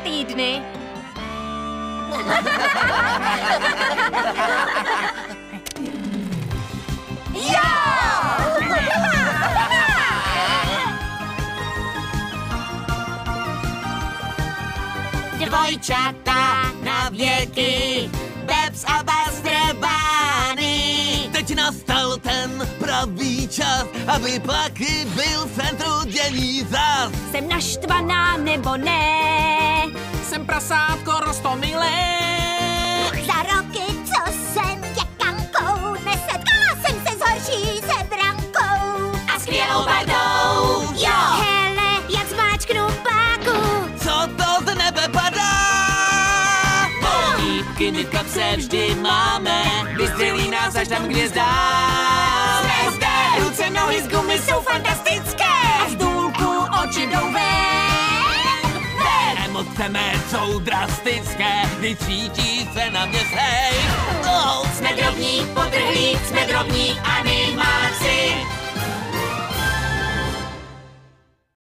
týdny. Jo! Dvojčata na věky, Bebs a Buster Bunny. Teď nastal ten pravý čas, aby Plucky byl v centru dění zas. Jsem naštvaná nebo ne? Jsem prasátko roztomilé. Za roky, co jsem děkankou, nesetkala jsem se s horší sebrankou. A skvělou Bardou, jo! Hele, jak zmáčknu páku. Co to z nebe padá? Lípky v kapse vždy máme, vystřelí nás až tam, kde zdá. Jsme zde! Ruce, nohy z gumy jsou fantastické. A z důlku oči jdou ven. Emoce mé jsou drastické, vycítí se na mě sej. Jsme drobní, potrhlí, jsme drobní